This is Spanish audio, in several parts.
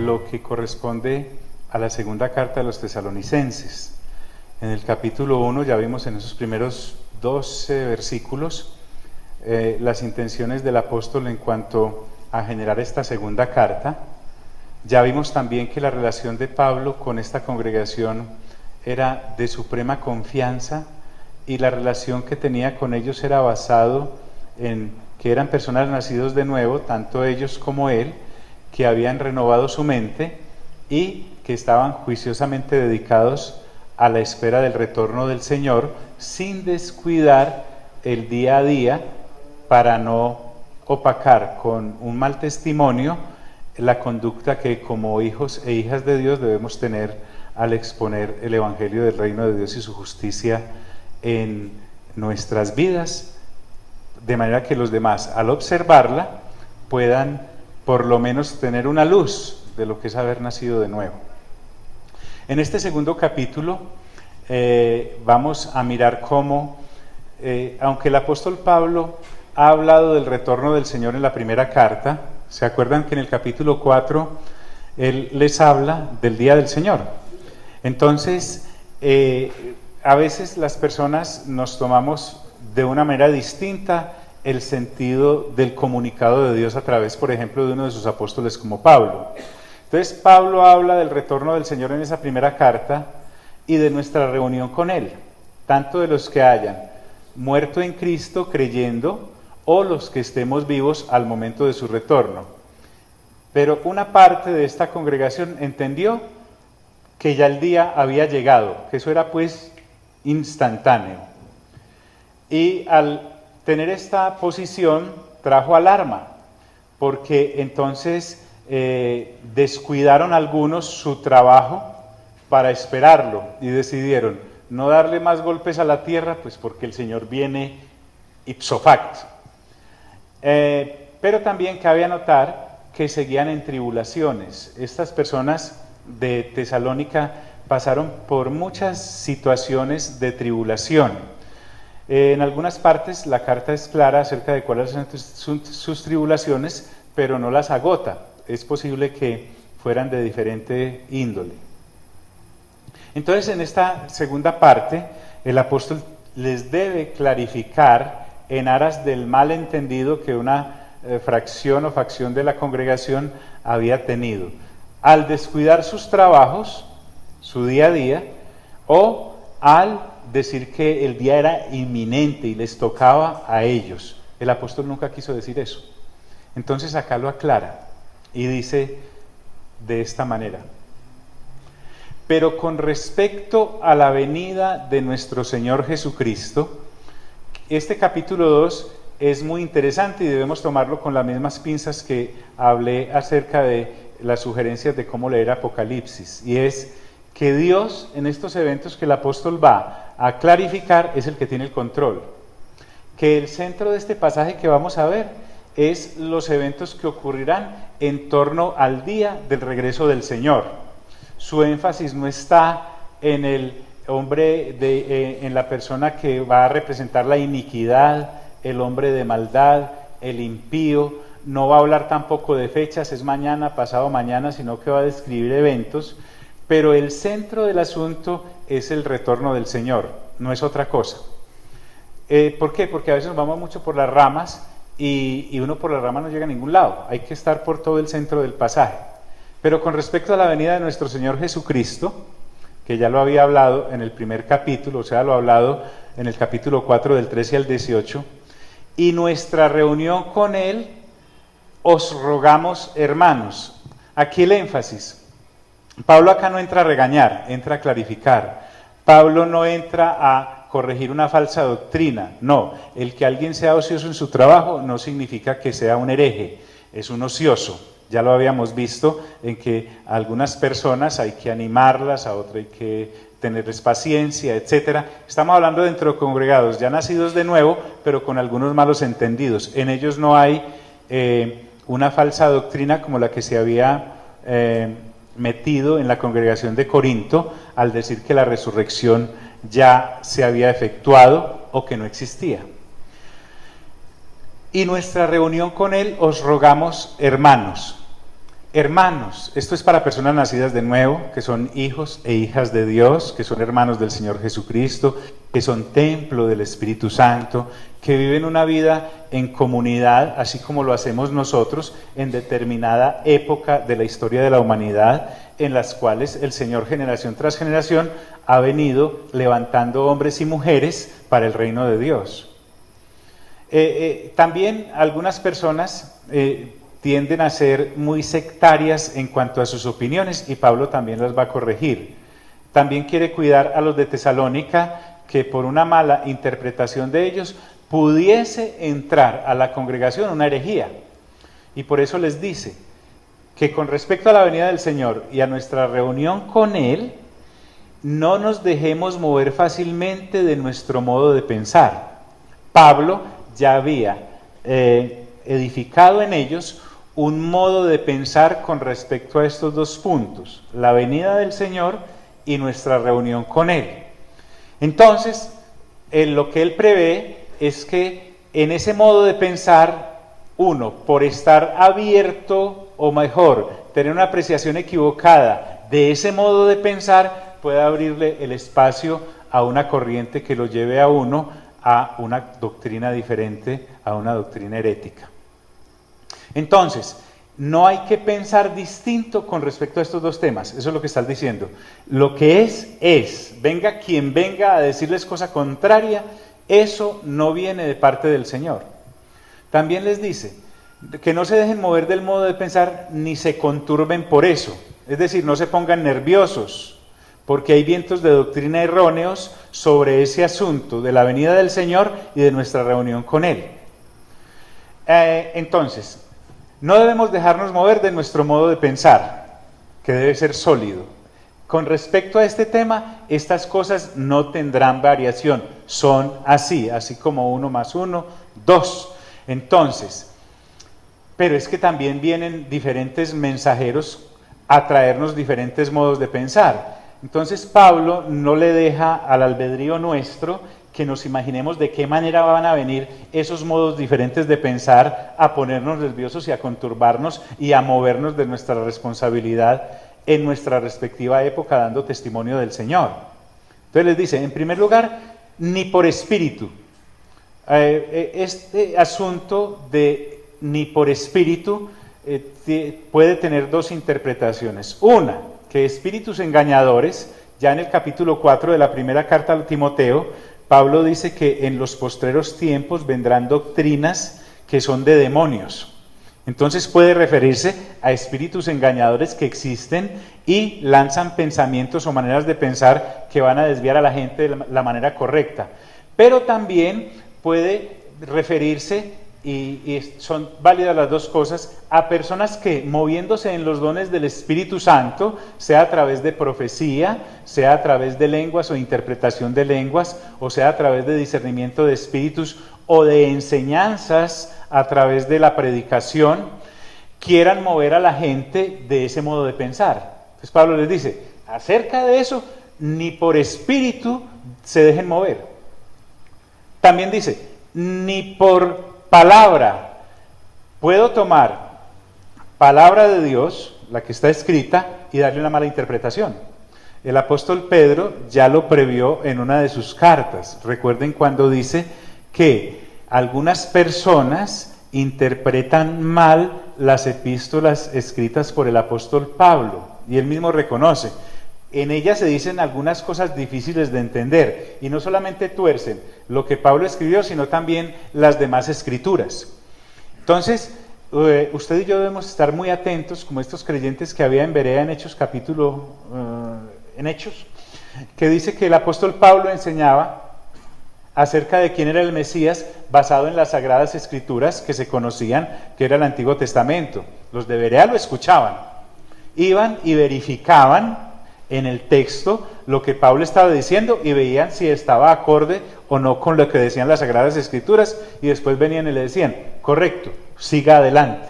lo que corresponde a la segunda carta de los tesalonicenses. En el capítulo 1 ya vimos en esos primeros 12 versículos las intenciones del apóstol en cuanto a generar esta segunda carta. Ya vimos también que la relación de Pablo con esta congregación era de suprema confianza y la relación que tenía con ellos era basado en que eran personas nacidos de nuevo, tanto ellos como él, que habían renovado su mente y que estaban juiciosamente dedicados a la espera del retorno del Señor, sin descuidar el día a día para no opacar con un mal testimonio la conducta que como hijos e hijas de Dios debemos tener al exponer el Evangelio del Reino de Dios y su justicia en nuestras vidas, de manera que los demás, al observarla, puedan por lo menos tener una luz de lo que es haber nacido de nuevo. En este segundo capítulo vamos a mirar cómo, aunque el apóstol Pablo ha hablado del retorno del Señor en la primera carta, ¿se acuerdan que en el capítulo 4 él les habla del día del Señor? Entonces, a veces las personas nos tomamos de una manera distinta el sentido del comunicado de Dios a través, por ejemplo, de uno de sus apóstoles como Pablo. Entonces, Pablo habla del retorno del Señor en esa primera carta y de nuestra reunión con Él, tanto de los que hayan muerto en Cristo creyendo o los que estemos vivos al momento de su retorno. Pero una parte de esta congregación entendió que ya el día había llegado, que eso era pues instantáneo. Y al tener esta posición trajo alarma, porque entonces descuidaron algunos su trabajo para esperarlo y decidieron no darle más golpes a la tierra, pues porque el Señor viene ipso facto. Pero también cabe notar que seguían en tribulaciones. Estas personas de Tesalónica pasaron por muchas situaciones de tribulación. En algunas partes la carta es clara acerca de cuáles son sus tribulaciones, pero no las agota. Es posible que fueran de diferente índole. Entonces, en esta segunda parte, el apóstol les debe clarificar en aras del malentendido que una fracción o facción de la congregación había tenido, al descuidar sus trabajos, su día a día, o al decir que el día era inminente y les tocaba a ellos. El apóstol nunca quiso decir eso. Entonces acá lo aclara y dice de esta manera: pero con respecto a la venida de nuestro Señor Jesucristo, este capítulo 2 es muy interesante y debemos tomarlo con las mismas pinzas que hablé acerca de las sugerencias de cómo leer Apocalipsis, y es que Dios en estos eventos que el apóstol va a clarificar es el que tiene el control, que el centro de este pasaje que vamos a ver es los eventos que ocurrirán en torno al día del regreso del Señor. Su énfasis no está en el hombre, en la persona que va a representar la iniquidad, el hombre de maldad, el impío. No va a hablar tampoco de fechas, es mañana, pasado mañana, sino que va a describir eventos. Pero el centro del asunto es el retorno del Señor, no es otra cosa. ¿Por qué? Porque a veces nos vamos mucho por las ramas y uno por las ramas no llega a ningún lado. Hay que estar por todo el centro del pasaje. Pero con respecto a la venida de nuestro Señor Jesucristo, que ya lo había hablado en el primer capítulo, o sea, lo ha hablado en el capítulo 4 del 13 al 18, y nuestra reunión con Él, os rogamos, hermanos. Aquí el énfasis. Pablo acá no entra a regañar, entra a clarificar. Pablo no entra a corregir una falsa doctrina. No, el que alguien sea ocioso en su trabajo no significa que sea un hereje, es un ocioso. Ya lo habíamos visto en que a algunas personas hay que animarlas, a otras hay que tenerles paciencia, etcétera. Estamos hablando dentro de congregados ya nacidos de nuevo, pero con algunos malos entendidos. En ellos no hay una falsa doctrina como la que se había metido en la congregación de Corinto al decir que la resurrección ya se había efectuado o que no existía. Y nuestra reunión con Él os rogamos, hermanos. Hermanos, esto es para personas nacidas de nuevo, que son hijos e hijas de Dios, que son hermanos del Señor Jesucristo, que son templo del Espíritu Santo, que viven una vida en comunidad, así como lo hacemos nosotros en determinada época de la historia de la humanidad, en las cuales el Señor generación tras generación ha venido levantando hombres y mujeres para el reino de Dios. También algunas personas tienden a ser muy sectarias en cuanto a sus opiniones, y Pablo también las va a corregir. También quiere cuidar a los de Tesalónica, que por una mala interpretación de ellos pudiese entrar a la congregación una herejía. Y por eso les dice que con respecto a la venida del Señor y a nuestra reunión con Él, no nos dejemos mover fácilmente de nuestro modo de pensar. Pablo ya había edificado en ellos un modo de pensar con respecto a estos dos puntos, la venida del Señor y nuestra reunión con Él. Entonces, lo que él prevé es que en ese modo de pensar, uno, por estar abierto, o mejor, tener una apreciación equivocada de ese modo de pensar, pueda abrirle el espacio a una corriente que lo lleve a uno a una doctrina diferente, a una doctrina herética. Entonces, no hay que pensar distinto con respecto a estos dos temas, eso es lo que estás diciendo. Lo que es, venga quien venga a decirles cosa contraria, eso no viene de parte del Señor. También les dice que no se dejen mover del modo de pensar ni se conturben por eso, es decir, no se pongan nerviosos, porque hay vientos de doctrina erróneos sobre ese asunto de la venida del Señor y de nuestra reunión con Él. Entonces, no debemos dejarnos mover de nuestro modo de pensar, que debe ser sólido. Con respecto a este tema, estas cosas no tendrán variación, son así como 1 más 1, 2. Entonces, pero es que también vienen diferentes mensajeros a traernos diferentes modos de pensar. Entonces Pablo no le deja al albedrío nuestro que nos imaginemos de qué manera van a venir esos modos diferentes de pensar a ponernos nerviosos y a conturbarnos y a movernos de nuestra responsabilidad en nuestra respectiva época dando testimonio del Señor. Entonces les dice, en primer lugar, ni por espíritu. Este asunto de ni por espíritu puede tener dos interpretaciones. Una, que espíritus engañadores, ya en el capítulo 4 de la primera carta a Timoteo, Pablo dice que en los postreros tiempos vendrán doctrinas que son de demonios. Entonces puede referirse a espíritus engañadores que existen y lanzan pensamientos o maneras de pensar que van a desviar a la gente de la manera correcta. Pero también puede referirse, y son válidas las dos cosas, a personas que moviéndose en los dones del Espíritu Santo, sea a través de profecía, sea a través de lenguas o interpretación de lenguas, o sea a través de discernimiento de espíritus o de enseñanzas a través de la predicación, quieran mover a la gente de ese modo de pensar. Entonces Pablo les dice, acerca de eso, ni por espíritu se dejen mover. También dice, ni por palabra. Puedo tomar palabra de Dios, la que está escrita, y darle una mala interpretación. El apóstol Pedro ya lo previó en una de sus cartas. Recuerden cuando dice que algunas personas interpretan mal las epístolas escritas por el apóstol Pablo, y él mismo reconoce. En ellas se dicen algunas cosas difíciles de entender, y no solamente tuercen lo que Pablo escribió, sino también las demás escrituras. Entonces, usted y yo debemos estar muy atentos, como estos creyentes que había en Berea en Hechos en Hechos, que dice que el apóstol Pablo enseñaba acerca de quién era el Mesías basado en las sagradas escrituras que se conocían, que era el Antiguo Testamento. Los de Berea lo escuchaban, iban y verificaban en el texto lo que Pablo estaba diciendo y veían si estaba acorde o no con lo que decían las Sagradas Escrituras, y después venían y le decían, correcto, siga adelante.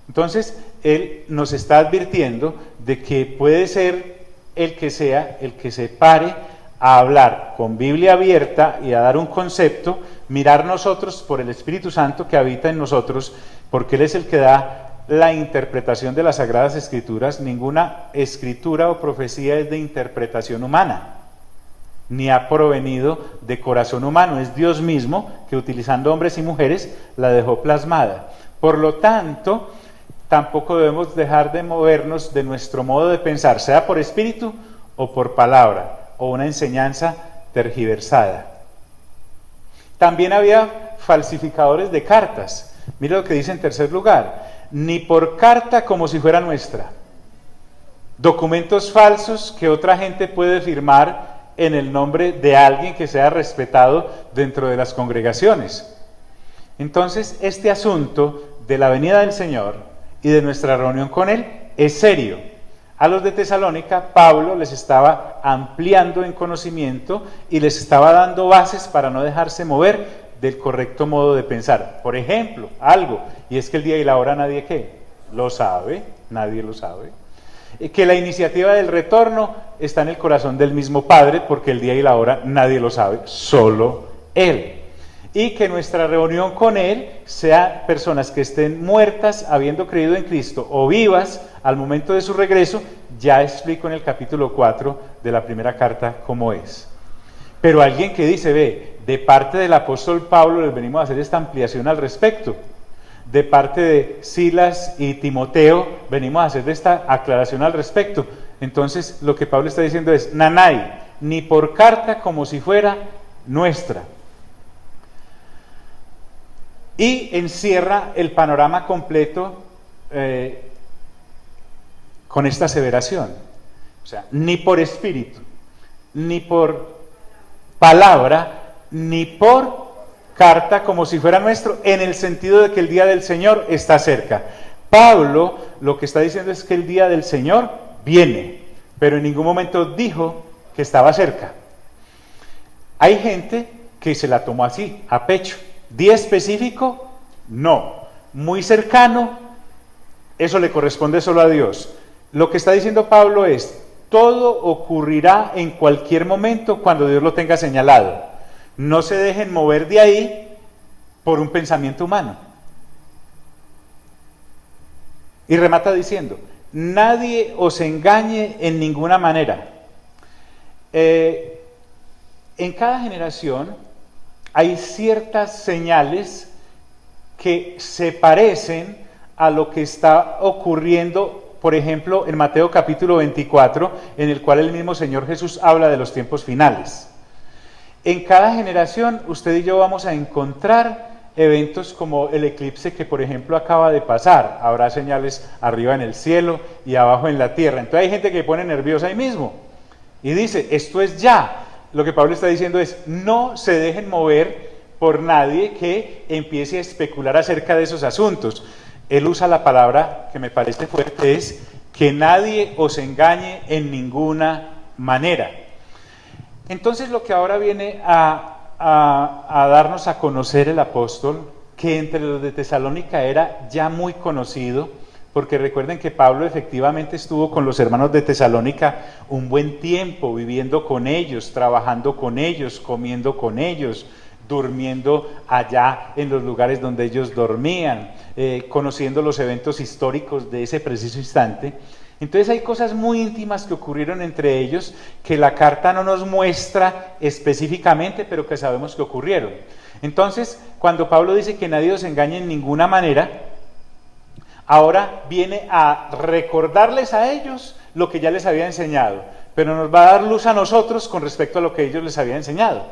Entonces, él nos está advirtiendo de que puede ser el que sea, el que se pare a hablar con Biblia abierta y a dar un concepto, mirar nosotros por el Espíritu Santo que habita en nosotros, porque Él es el que da la interpretación de las Sagradas Escrituras, ninguna escritura o profecía es de interpretación humana, ni ha provenido de corazón humano, es Dios mismo que utilizando hombres y mujeres la dejó plasmada. Por lo tanto, tampoco debemos dejar de movernos de nuestro modo de pensar, sea por espíritu o por palabra, o una enseñanza tergiversada. También había falsificadores de cartas. Mira lo que dice en tercer lugar: ni por carta como si fuera nuestra. Documentos falsos que otra gente puede firmar en el nombre de alguien que sea respetado dentro de las congregaciones. Entonces, este asunto de la venida del Señor y de nuestra reunión con Él es serio. A los de Tesalónica, Pablo les estaba ampliando en conocimiento y les estaba dando bases para no dejarse mover del correcto modo de pensar. Por ejemplo, algo, y es que el día y la hora nadie ¿qué? Lo sabe, nadie lo sabe. Que la iniciativa del retorno está en el corazón del mismo Padre, porque el día y la hora nadie lo sabe, solo Él. Y que nuestra reunión con Él sea personas que estén muertas habiendo creído en Cristo o vivas al momento de su regreso. Ya explico en el capítulo 4 de la primera carta cómo es. Pero alguien que dice, ve, de parte del apóstol Pablo les venimos a hacer esta ampliación al respecto. De parte de Silas y Timoteo venimos a hacer esta aclaración al respecto. Entonces lo que Pablo está diciendo es, nanay, ni por carta como si fuera nuestra. Y encierra el panorama completo con esta aseveración. O sea, ni por espíritu, ni por palabra, ni por carta como si fuera nuestro, en el sentido de que el día del Señor está cerca. Pablo lo que está diciendo es que el día del Señor viene, pero en ningún momento dijo que estaba cerca. Hay gente que se la tomó así, a pecho. ¿Día específico? No. Muy cercano, eso le corresponde solo a Dios. Lo que está diciendo Pablo es, todo ocurrirá en cualquier momento cuando Dios lo tenga señalado. No se dejen mover de ahí por un pensamiento humano. Y remata diciendo, nadie os engañe en ninguna manera. En cada generación hay ciertas señales que se parecen a lo que está ocurriendo, por ejemplo, en Mateo capítulo 24, en el cual el mismo Señor Jesús habla de los tiempos finales. En cada generación, usted y yo vamos a encontrar eventos como el eclipse que, por ejemplo, acaba de pasar. Habrá señales arriba en el cielo y abajo en la tierra. Entonces hay gente que pone nerviosa ahí mismo y dice, esto es ya. Lo que Pablo está diciendo es, no se dejen mover por nadie que empiece a especular acerca de esos asuntos. Él usa la palabra que me parece fuerte, es que nadie os engañe en ninguna manera. Entonces lo que ahora viene a darnos a conocer el apóstol, que entre los de Tesalónica era ya muy conocido, porque recuerden que Pablo efectivamente estuvo con los hermanos de Tesalónica un buen tiempo, viviendo con ellos, trabajando con ellos, comiendo con ellos, durmiendo allá en los lugares donde ellos dormían, conociendo los eventos históricos de ese preciso instante. Entonces hay cosas muy íntimas que ocurrieron entre ellos que la carta no nos muestra específicamente, pero que sabemos que ocurrieron. Entonces, cuando Pablo dice que nadie os engañe en ninguna manera, ahora viene a recordarles a ellos lo que ya les había enseñado, pero nos va a dar luz a nosotros con respecto a lo que ellos les había enseñado.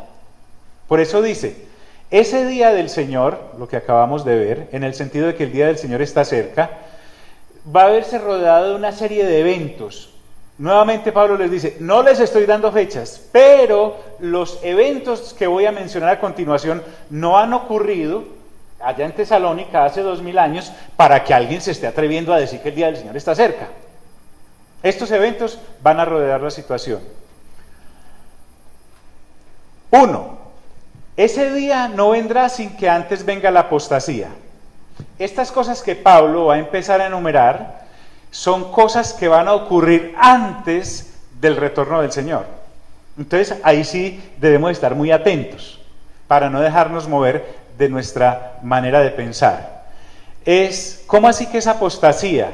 Por eso dice, ese día del Señor, lo que acabamos de ver, en el sentido de que el día del Señor está cerca, va a verse rodeado de una serie de eventos. Nuevamente Pablo les dice, no les estoy dando fechas, pero los eventos que voy a mencionar a continuación no han ocurrido allá en Tesalónica hace 2000 años para que alguien se esté atreviendo a decir que el día del Señor está cerca. Estos eventos van a rodear la situación. 1. Ese día no vendrá sin que antes venga la apostasía. Estas cosas que Pablo va a empezar a enumerar son cosas que van a ocurrir antes del retorno del Señor. Entonces ahí sí debemos estar muy atentos para no dejarnos mover de nuestra manera de pensar. es, ¿cómo así que es apostasía?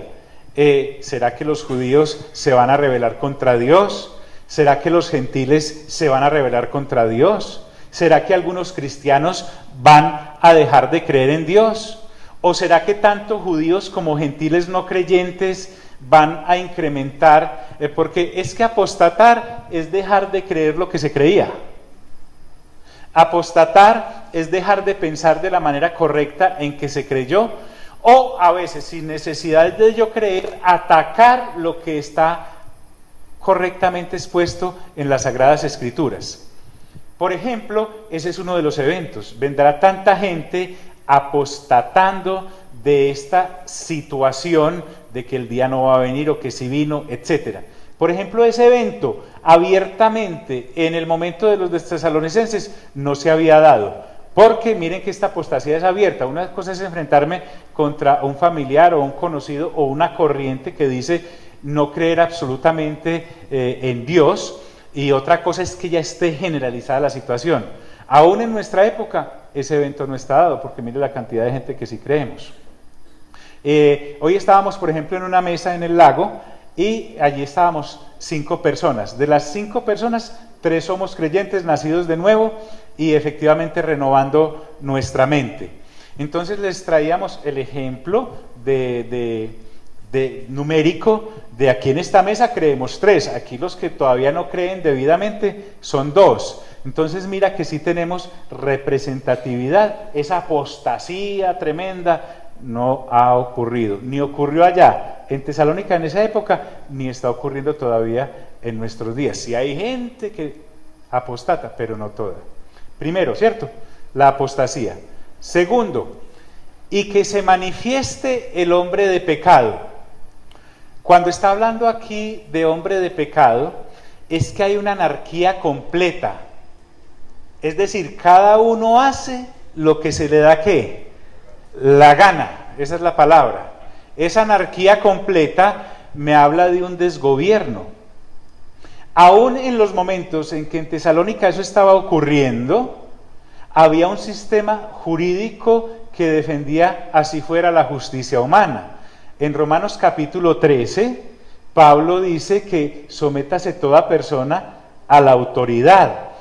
¿Será que los judíos se van a rebelar contra Dios? ¿Será que los gentiles se van a rebelar contra Dios? ¿Será que algunos cristianos van a dejar de creer en Dios? ¿O será que tanto judíos como gentiles no creyentes van a incrementar? Porque es que apostatar es dejar de creer lo que se creía. Apostatar es dejar de pensar de la manera correcta en que se creyó, o a veces, sin necesidad de yo creer, atacar lo que está correctamente expuesto en las Sagradas Escrituras. Por ejemplo, ese es uno de los eventos. Vendrá tanta gente apostatando de esta situación de que el día no va a venir o que si vino, etcétera. Por ejemplo, ese evento abiertamente en el momento de los tesalonicenses no se había dado, porque miren que esta apostasía es abierta. Una cosa es enfrentarme contra un familiar o un conocido o una corriente que dice no creer absolutamente en Dios, y otra cosa es que ya esté generalizada la situación. Aún en nuestra época ese evento no está dado, porque mire la cantidad de gente que sí creemos. Hoy estábamos, por ejemplo, en una mesa en el lago, y allí estábamos 5 personas. De las 5 personas, 3 somos creyentes, nacidos de nuevo y efectivamente renovando nuestra mente. Entonces les traíamos el ejemplo de numérico de aquí en esta mesa creemos 3, aquí los que todavía no creen debidamente son 2. Entonces mira que sí tenemos representatividad. Esa apostasía tremenda no ha ocurrido, ni ocurrió allá en Tesalónica en esa época, ni está ocurriendo todavía en nuestros días. Sí hay gente que apostata, pero no toda. Primero, ¿cierto? La apostasía. Segundo, y que se manifieste el hombre de pecado. Cuando está hablando aquí de hombre de pecado, es que hay una anarquía completa. Es decir, cada uno hace lo que se le da, ¿qué? La gana, esa es la palabra. Esa anarquía completa me habla de un desgobierno. Aún en los momentos en que en Tesalónica eso estaba ocurriendo, había un sistema jurídico que defendía así fuera la justicia humana. En Romanos capítulo 13, Pablo dice que sométase toda persona a la autoridad.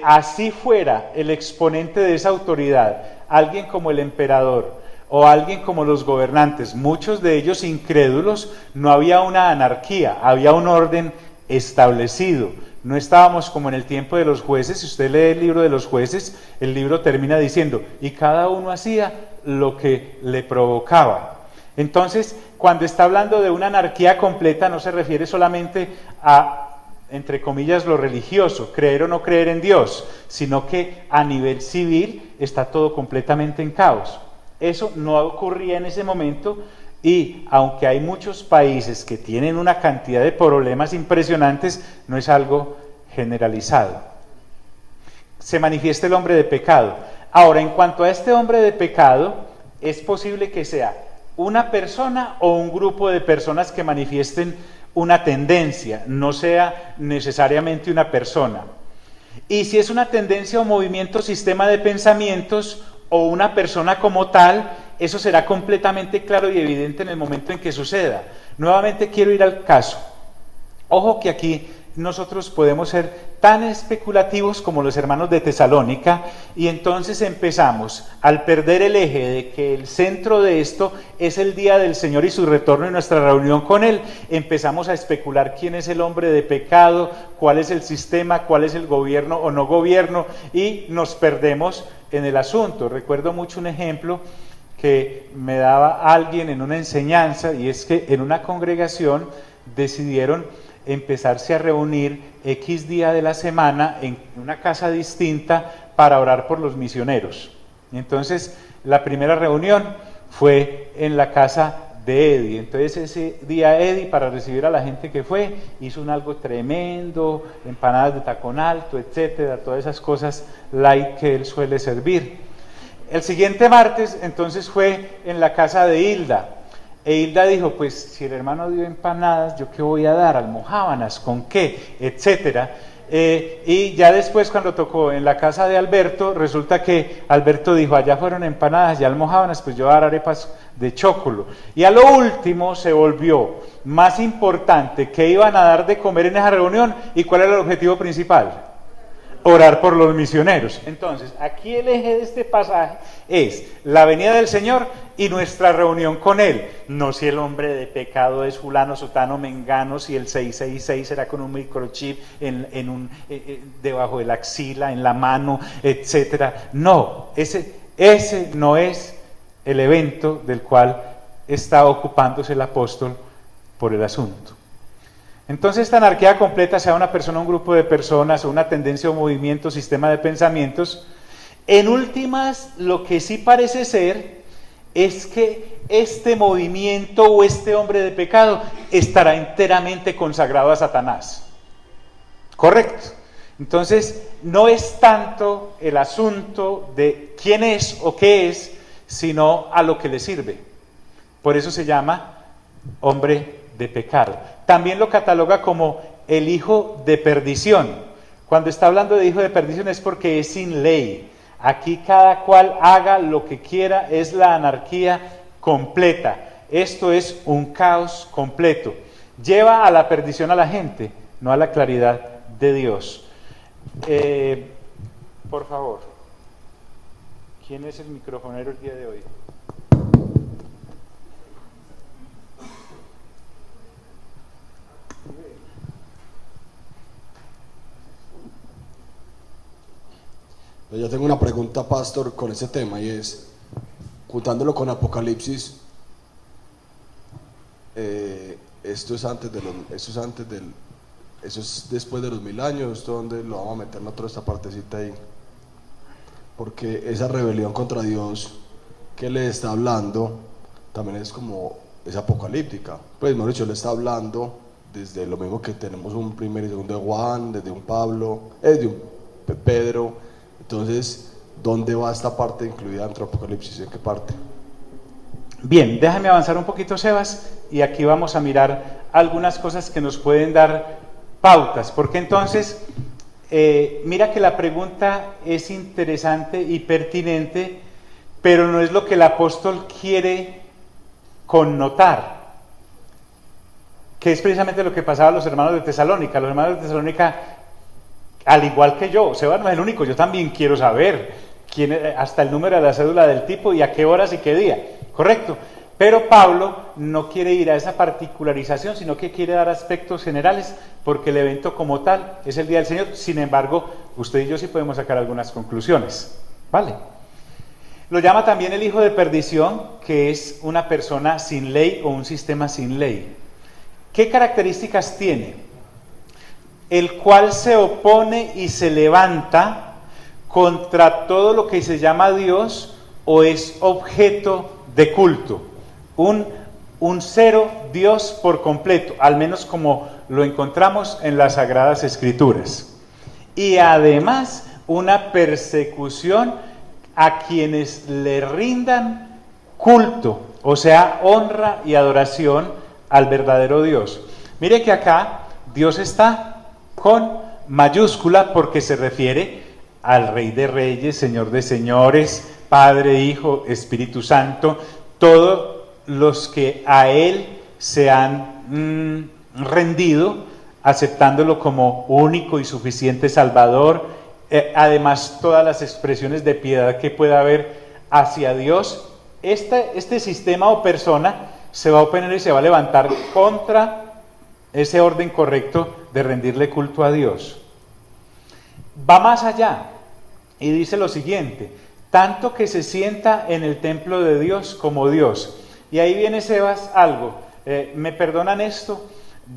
Así fuera el exponente de esa autoridad, alguien como el emperador o alguien como los gobernantes, muchos de ellos incrédulos, no había una anarquía, había un orden establecido. No estábamos como en el tiempo de los jueces. Si usted lee el libro de los jueces, el libro termina diciendo, y cada uno hacía lo que le provocaba. Entonces, cuando está hablando de una anarquía completa, no se refiere solamente a, entre comillas, lo religioso, creer o no creer en Dios, sino que a nivel civil está todo completamente en caos. Eso no ocurría en ese momento, y aunque hay muchos países que tienen una cantidad de problemas impresionantes, no es algo generalizado. Se manifiesta el hombre de pecado. Ahora, en cuanto a este hombre de pecado, es posible que sea una persona o un grupo de personas que manifiesten una tendencia, no sea necesariamente una persona. Y si es una tendencia o movimiento, sistema de pensamientos o una persona como tal, eso será completamente claro y evidente en el momento en que suceda. Nuevamente quiero ir al caso. Ojo que aquí nosotros podemos ser tan especulativos como los hermanos de Tesalónica, y entonces empezamos, al perder el eje de que el centro de esto es el día del Señor y su retorno y nuestra reunión con Él, empezamos a especular quién es el hombre de pecado, cuál es el sistema, cuál es el gobierno o no gobierno, y nos perdemos en el asunto. Recuerdo mucho un ejemplo que me daba alguien en una enseñanza, y es que en una congregación decidieron empezarse a reunir X día de la semana en una casa distinta para orar por los misioneros. Y entonces la primera reunión fue en la casa de Eddie. Entonces ese día Eddie, para recibir a la gente que fue, hizo un algo tremendo, empanadas de tacón alto, etcétera, todas esas cosas light que él suele servir. El siguiente martes entonces fue en la casa de Hilda. E Hilda dijo, pues si el hermano dio empanadas, ¿yo qué voy a dar? Almojábanas, ¿con qué? Etcétera. Y ya después, cuando tocó en la casa de Alberto, resulta que Alberto dijo, allá fueron empanadas, ya almojábanas, pues yo voy a dar arepas de chocolo. Y a lo último se volvió más importante que iban a dar de comer en esa reunión. ¿Y cuál era el objetivo principal? Orar por los misioneros. Entonces, aquí el eje de este pasaje es la venida del Señor y nuestra reunión con Él. No si el hombre de pecado es fulano, sutano, mengano, si el 666 será con un microchip debajo de la axila, en la mano, etcétera. No, ese no es el evento del cual está ocupándose el apóstol por el asunto. Entonces, esta anarquía completa, sea una persona, un grupo de personas, o una tendencia o movimiento, sistema de pensamientos, en últimas, lo que sí parece ser es que este movimiento o este hombre de pecado estará enteramente consagrado a Satanás. ¿Correcto? Entonces, no es tanto el asunto de quién es o qué es, sino a lo que le sirve. Por eso se llama hombre de pecado. También lo cataloga como el hijo de perdición. Cuando está hablando de hijo de perdición es porque es sin ley. Aquí cada cual haga lo que quiera, es la anarquía completa. Esto es un caos completo. Lleva a la perdición a la gente, no a la claridad de Dios. Por favor, ¿quién es el microfonero el día de hoy? Yo tengo una pregunta, pastor, con ese tema, y es, juntándolo con Apocalipsis, esto es después de los 1000 años, esto donde lo vamos a meter nosotros, esta partecita ahí, porque esa rebelión contra Dios que le está hablando también es apocalíptica. Pues mejor dicho, le está hablando desde lo mismo que tenemos un primer y segundo de Juan, desde un Pablo, de un Pedro. Entonces, ¿dónde va esta parte incluida dentro de Apocalipsis? ¿En qué parte? Bien, déjame avanzar un poquito, Sebas, y aquí vamos a mirar algunas cosas que nos pueden dar pautas, porque entonces, mira que la pregunta es interesante y pertinente, pero no es lo que el apóstol quiere connotar, que es precisamente lo que pasaba a los hermanos de Tesalónica. Los hermanos de Tesalónica, al igual que yo, Sebas no es el único, yo también quiero saber hasta el número de la cédula del tipo y a qué horas y qué día, ¿correcto? Pero Pablo no quiere ir a esa particularización, sino que quiere dar aspectos generales, porque el evento como tal es el día del Señor. Sin embargo, usted y yo sí podemos sacar algunas conclusiones, ¿vale? Lo llama también el hijo de perdición, que es una persona sin ley o un sistema sin ley. ¿Qué características tiene? El cual se opone y se levanta contra todo lo que se llama Dios o es objeto de culto. Un cero Dios por completo, al menos como lo encontramos en las Sagradas Escrituras. Y además una persecución a quienes le rindan culto, o sea, honra y adoración al verdadero Dios. Mire que acá Dios está con mayúscula porque se refiere al Rey de Reyes, Señor de Señores, Padre, Hijo, Espíritu Santo, todos los que a Él se han rendido, aceptándolo como único y suficiente Salvador. Además, todas las expresiones de piedad que pueda haber hacia Dios. Este sistema o persona se va a oponer y se va a levantar contra ese orden correcto de rendirle culto a Dios. Va más allá y dice lo siguiente: tanto que se sienta en el templo de Dios como Dios. Y ahí viene, Sebas, algo, me perdonan esto,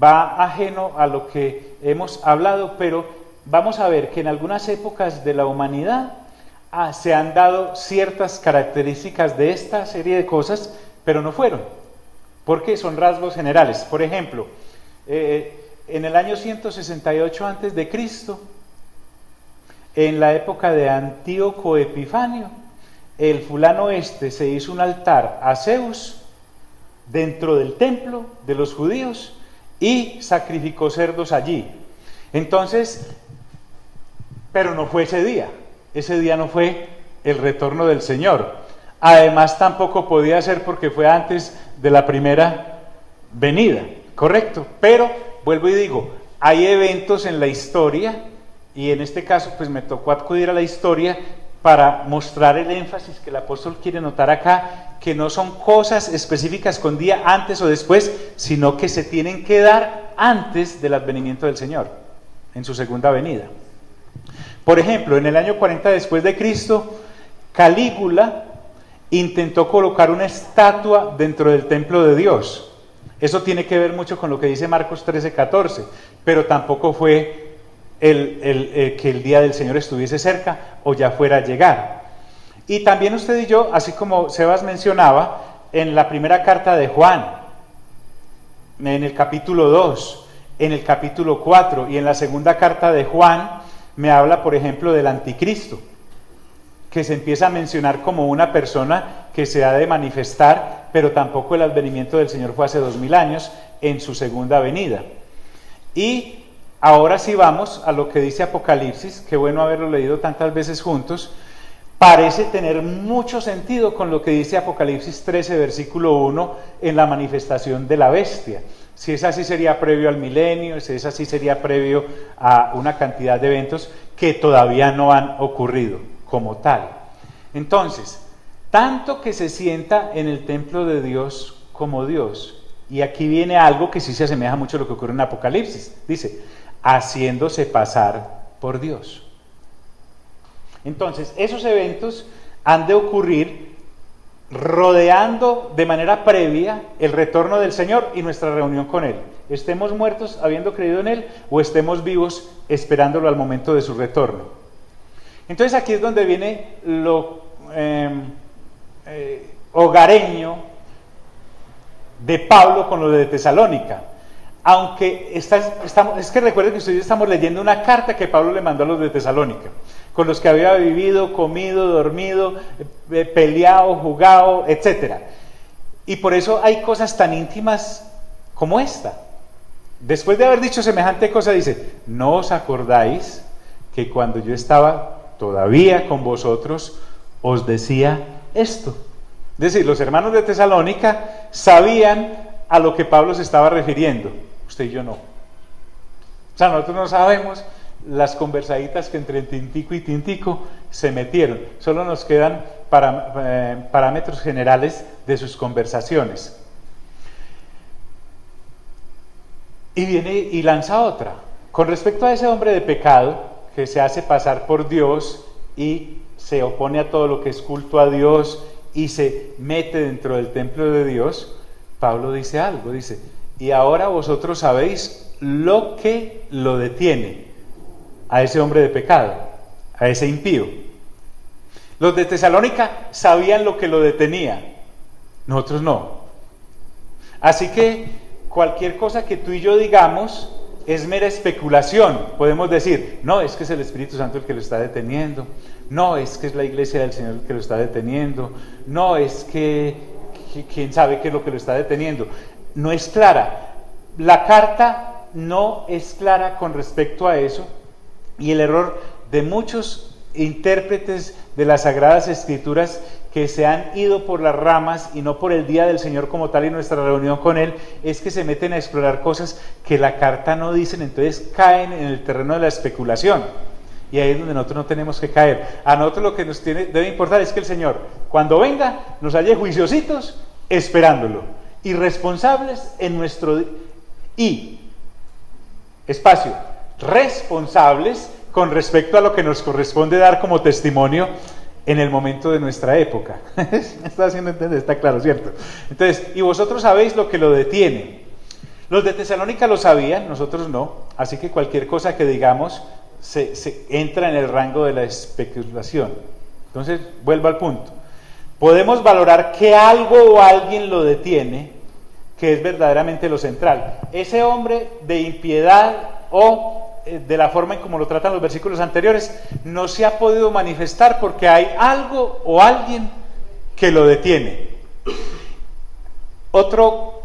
va ajeno a lo que hemos hablado, pero vamos a ver que en algunas épocas de la humanidad se han dado ciertas características de esta serie de cosas, pero no fueron, porque son rasgos generales. Por ejemplo, en el año 168 a.C., en la época de Antíoco Epifanio, el fulano se hizo un altar a Zeus dentro del templo de los judíos y sacrificó cerdos allí. Entonces, Pero no fue ese día no fue el retorno del Señor. Además tampoco podía ser porque fue antes de la primera venida, correcto. Pero vuelvo y digo, hay eventos en la historia, y en este caso pues me tocó acudir a la historia para mostrar el énfasis que el apóstol quiere notar acá, que no son cosas específicas con día antes o después, sino que se tienen que dar antes del advenimiento del Señor, en su segunda venida. Por ejemplo, en el año 40 después de Cristo, Calígula intentó colocar una estatua dentro del templo de Dios. Eso tiene que ver mucho con lo que dice Marcos 13:14, pero tampoco fue que el día del Señor estuviese cerca o ya fuera a llegar. Y también usted y yo, así como Sebas mencionaba, en la primera carta de Juan, en el capítulo 2, en el capítulo 4 y en la segunda carta de Juan, me habla, por ejemplo, del anticristo, que se empieza a mencionar como una persona que se ha de manifestar, pero tampoco el advenimiento del Señor fue hace 2000 años, en su segunda venida. Y ahora sí vamos a lo que dice Apocalipsis, qué bueno haberlo leído tantas veces juntos. Parece tener mucho sentido con lo que dice Apocalipsis 13, versículo 1, en la manifestación de la bestia. Si es así, sería previo al milenio, si es así, sería previo a una cantidad de eventos que todavía no han ocurrido como tal. Entonces, tanto que se sienta en el templo de Dios como Dios. Y aquí viene algo que sí se asemeja mucho a lo que ocurre en Apocalipsis. Dice, haciéndose pasar por Dios. Entonces, esos eventos han de ocurrir rodeando de manera previa el retorno del Señor y nuestra reunión con Él. Estemos muertos habiendo creído en Él o estemos vivos esperándolo al momento de su retorno. Entonces aquí es donde viene lo hogareño de Pablo con lo de Tesalónica. Aunque es que recuerden que ustedes estamos leyendo una carta que Pablo le mandó a los de Tesalónica, con los que había vivido, comido, dormido, peleado, jugado, etc. Y por eso hay cosas tan íntimas como esta. Después de haber dicho semejante cosa, dice, ¿no os acordáis que cuando yo estaba todavía con vosotros, os decía esto? Es decir, los hermanos de Tesalónica sabían a lo que Pablo se estaba refiriendo. Usted y yo no. O sea, nosotros no sabemos las conversaditas que entre tintico y tintico se metieron. Solo nos quedan parámetros generales de sus conversaciones. Y viene y lanza otra. Con respecto a ese hombre de pecado que se hace pasar por Dios y se opone a todo lo que es culto a Dios y se mete dentro del templo de Dios, Pablo dice algo, dice, y ahora vosotros sabéis lo que lo detiene a ese hombre de pecado, a ese impío. Los de Tesalónica sabían lo que lo detenía, nosotros no. Así que cualquier cosa que tú y yo digamos es mera especulación. Podemos decir, no, es que es el Espíritu Santo el que lo está deteniendo, no, es que es la iglesia del Señor el que lo está deteniendo, no, es que quién sabe qué es lo que lo está deteniendo. No es clara. La carta no es clara con respecto a eso, y el error de muchos intérpretes de las Sagradas Escrituras que se han ido por las ramas y no por el día del Señor como tal y nuestra reunión con Él, es que se meten a explorar cosas que la carta no dicen, entonces caen en el terreno de la especulación. Y ahí es donde nosotros no tenemos que caer. A nosotros lo que nos debe importar es que el Señor, cuando venga, nos halle juiciositos esperándolo y responsables en nuestro responsables con respecto a lo que nos corresponde dar como testimonio en el momento de nuestra época. Está haciendo entender, está claro, ¿cierto? Entonces, y vosotros sabéis lo que lo detiene. Los de Tesalónica lo sabían, nosotros no, así que cualquier cosa que digamos se entra en el rango de la especulación. Entonces, vuelvo al punto. Podemos valorar que algo o alguien lo detiene, que es verdaderamente lo central. Ese hombre de impiedad o de la forma en como lo tratan los versículos anteriores, no se ha podido manifestar porque hay algo o alguien que lo detiene. Otro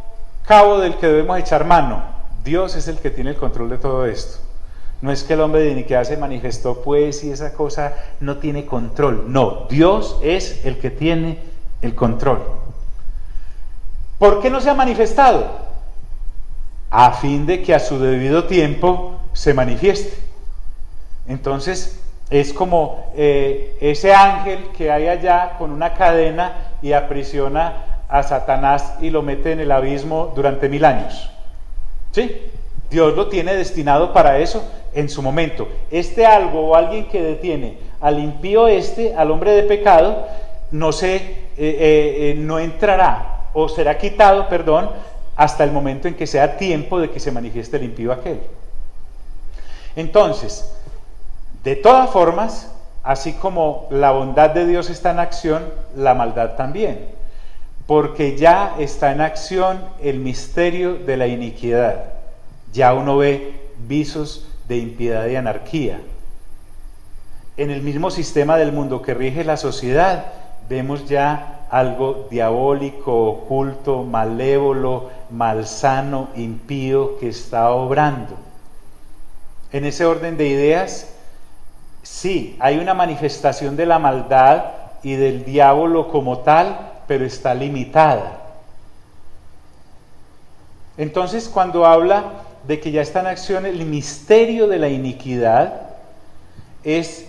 cabo del que debemos echar mano: Dios es el que tiene el control de todo esto. No es que el hombre de iniquidad se manifestó pues y esa cosa no tiene control. No, Dios es el que tiene el control. ¿Por qué no se ha manifestado? A fin de que a su debido tiempo se manifieste. Entonces es como ese ángel que hay allá con una cadena y aprisiona a Satanás y lo mete en el abismo durante 1000 años. ¿Sí? Dios lo tiene destinado para eso en su momento. Este algo o alguien que detiene al impío al hombre de pecado, no entrará o será quitado, perdón, hasta el momento en que sea tiempo de que se manifieste el impío aquel. Entonces, de todas formas, así como la bondad de Dios está en acción, la maldad también, porque ya está en acción el misterio de la iniquidad. Ya uno ve visos de impiedad y anarquía. En el mismo sistema del mundo que rige la sociedad, vemos ya algo diabólico, oculto, malévolo, malsano, impío que está obrando. En ese orden de ideas, sí, hay una manifestación de la maldad y del diablo como tal, pero está limitada. Entonces, cuando habla de que ya está en acción el misterio de la iniquidad, es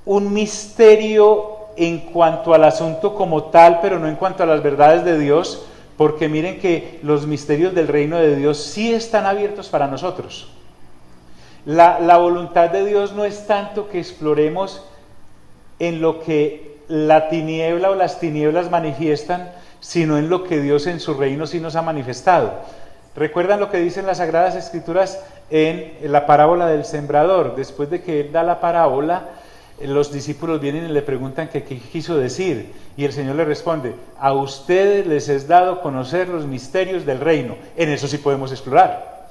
un misterio en cuanto al asunto como tal, pero no en cuanto a las verdades de Dios, porque miren que los misterios del reino de Dios sí están abiertos para nosotros. La voluntad de Dios no es tanto que exploremos en lo que la tiniebla o las tinieblas manifiestan, sino en lo que Dios en su reino sí nos ha manifestado. ¿Recuerdan lo que dicen las Sagradas Escrituras en la parábola del sembrador? Después de que él da la parábola, los discípulos vienen y le preguntan qué quiso decir, y el Señor le responde: a ustedes les es dado conocer los misterios del reino. En eso sí podemos explorar,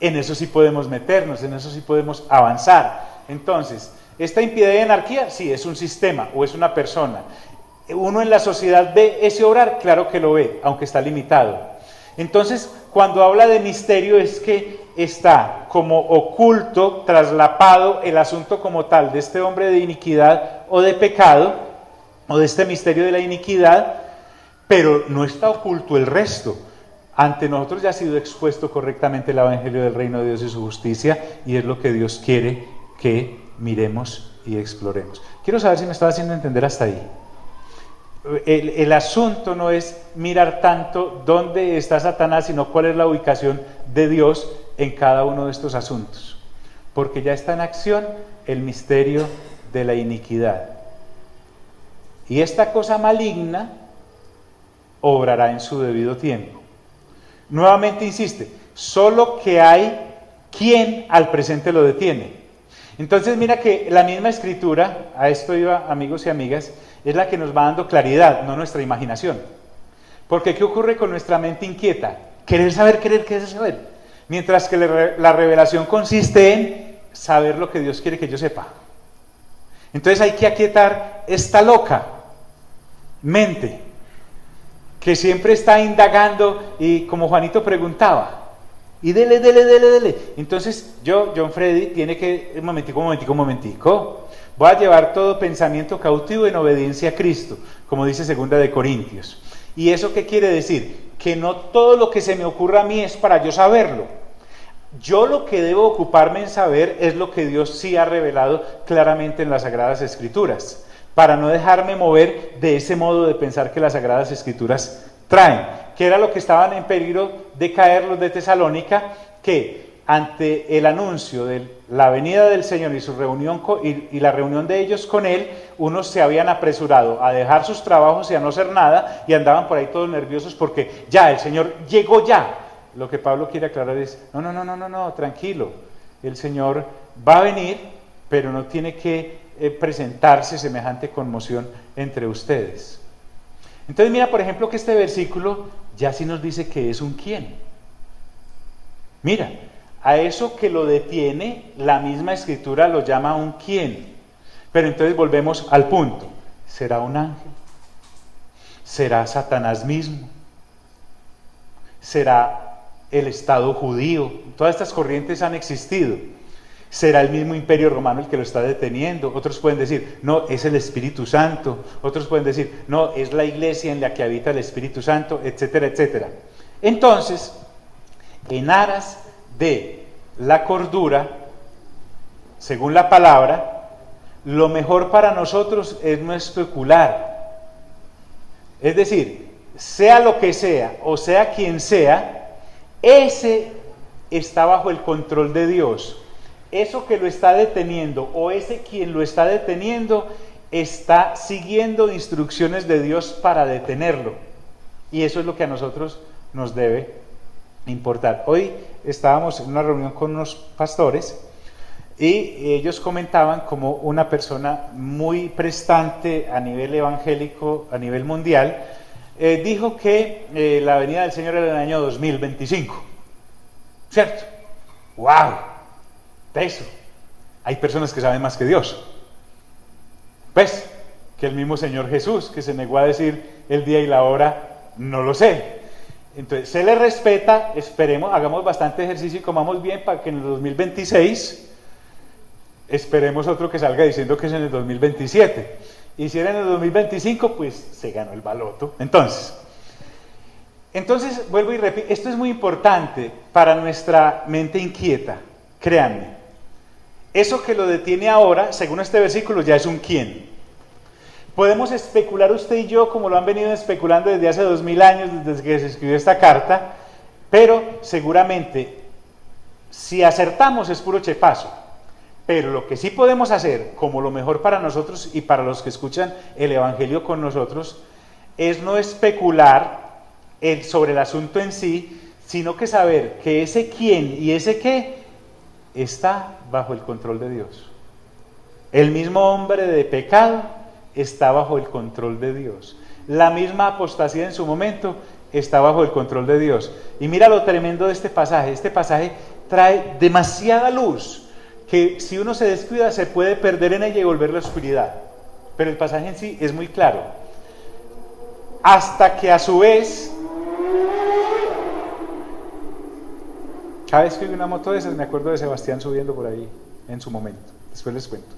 en eso sí podemos meternos, en eso sí podemos avanzar. Entonces, ¿esta impiedad y anarquía? Sí, es un sistema o es una persona. ¿Uno en la sociedad ve ese obrar? Claro que lo ve, aunque está limitado. Entonces, cuando habla de misterio es que está como oculto, traslapado el asunto como tal de este hombre de iniquidad o de pecado, o de este misterio de la iniquidad, pero no está oculto el resto. Ante nosotros ya ha sido expuesto correctamente el Evangelio del Reino de Dios y su justicia, y es lo que Dios quiere que miremos y exploremos. Quiero saber si me estaba haciendo entender hasta ahí. El asunto no es mirar tanto dónde está Satanás, sino cuál es la ubicación de Dios en cada uno de estos asuntos, porque ya está en acción el misterio de la iniquidad, y esta cosa maligna obrará en su debido tiempo. Nuevamente insiste, solo que hay quien al presente lo detiene. Entonces mira que la misma Escritura, a esto iba, amigos y amigas, es la que nos va dando claridad, no nuestra imaginación. Porque ¿qué ocurre con nuestra mente inquieta? Querer saber, querer saber. Mientras que la revelación consiste en saber lo que Dios quiere que yo sepa. Entonces hay que aquietar esta loca mente que siempre está indagando y como Juanito preguntaba, y dele. Entonces John Freddy, tiene que, un momentico, voy a llevar todo pensamiento cautivo en obediencia a Cristo, como dice 2 de Corintios. ¿Y eso qué quiere decir? Que no todo lo que se me ocurra a mí es para yo saberlo. Yo lo que debo ocuparme en saber es lo que Dios sí ha revelado claramente en las Sagradas Escrituras, para no dejarme mover de ese modo de pensar que las Sagradas Escrituras traen, que era lo que estaban en peligro de caer los de Tesalónica, que ante el anuncio de la venida del Señor y su reunión y la reunión de ellos con Él, unos se habían apresurado a dejar sus trabajos y a no hacer nada, y andaban por ahí todos nerviosos porque ya el Señor llegó ya. Lo que Pablo quiere aclarar es, no, tranquilo, el Señor va a venir, pero no tiene que presentarse semejante conmoción entre ustedes. Entonces mira, por ejemplo, que este versículo ya sí nos dice que es un quién. Mira, a eso que lo detiene, la misma Escritura lo llama un quién. Pero entonces volvemos al punto. ¿Será un ángel? ¿Será Satanás mismo? ¿Será el Estado judío? Todas estas corrientes han existido. ¿Será el mismo imperio romano el que lo está deteniendo? Otros pueden decir, no, es el Espíritu Santo. Otros pueden decir, no, es la iglesia en la que habita el Espíritu Santo, etcétera, etcétera. Entonces, en aras de la cordura, según la palabra, lo mejor para nosotros es no especular. Es decir, sea lo que sea, o sea quien sea, ese está bajo el control de Dios. Eso que lo está deteniendo, o ese quien lo está deteniendo, está siguiendo instrucciones de Dios para detenerlo. Y eso es lo que a nosotros nos debe importar. Hoy estábamos en una reunión con unos pastores y ellos comentaban como una persona muy prestante a nivel evangélico, a nivel mundial, dijo que la venida del Señor era en el año 2025. ¿Cierto? ¡Wow! Eso. Hay personas que saben más que Dios. Pues, que el mismo Señor Jesús, que se negó a decir el día y la hora, no lo sé. Entonces, se le respeta, esperemos, hagamos bastante ejercicio y comamos bien para que en el 2026 esperemos otro que salga diciendo que es en el 2027. Y si era en el 2025, pues se ganó el baloto. Entonces, vuelvo y repito, esto es muy importante para nuestra mente inquieta, créanme. Eso que lo detiene ahora, según este versículo, ya es un quién. Podemos especular usted y yo como lo han venido especulando desde hace 2000 años, desde que se escribió esta carta, pero seguramente, si acertamos es puro chepazo. Pero lo que sí podemos hacer, como lo mejor para nosotros y para los que escuchan el Evangelio con nosotros, es no especular sobre el asunto en sí, sino que saber que ese quién y ese qué está bajo el control de Dios. El mismo hombre de pecado está bajo el control de Dios. La misma apostasía en su momento está bajo el control de Dios. Y mira lo tremendo de este pasaje. Este pasaje trae demasiada luz que si uno se descuida se puede perder en ella y volver a la oscuridad. Pero el pasaje en sí es muy claro. Hasta que a su vez, cada vez que oigo una moto de esas me acuerdo de Sebastián subiendo por ahí en su momento. Después les cuento.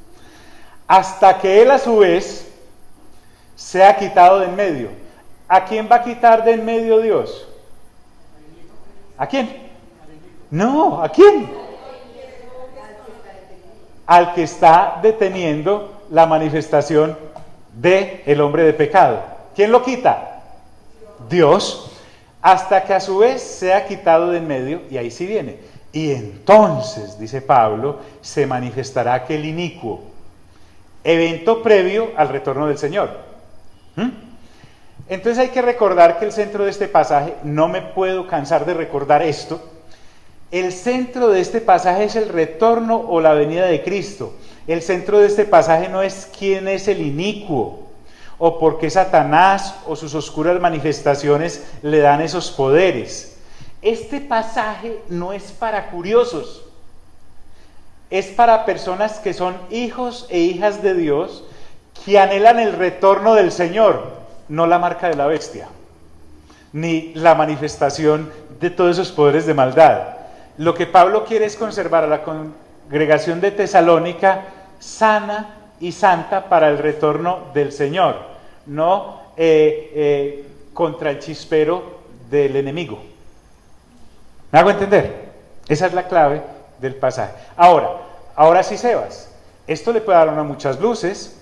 Hasta que él a su vez sea quitado de en medio. ¿A quién va a quitar de en medio Dios? ¿A quién? No, ¿a quién? Al que está deteniendo la manifestación del hombre de pecado. ¿Quién lo quita? Dios. Hasta que a su vez sea quitado de en medio, y ahí sí viene. Y entonces, dice Pablo, se manifestará aquel inicuo. Evento previo al retorno del Señor. Entonces hay que recordar que el centro de este pasaje, no me puedo cansar de recordar esto, el centro de este pasaje es el retorno o la venida de Cristo. El centro de este pasaje no es quién es el inicuo, o por qué Satanás o sus oscuras manifestaciones le dan esos poderes. Este pasaje no es para curiosos, es para personas que son hijos e hijas de Dios, que anhelan el retorno del Señor, no la marca de la bestia, ni la manifestación de todos esos poderes de maldad. Lo que Pablo quiere es conservar a la congregación de Tesalónica sana y santa para el retorno del Señor, no contra el chispero del enemigo. ¿Me hago entender? Esa es la clave del pasaje. Ahora sí, Sebas, esto le puede dar a muchas luces,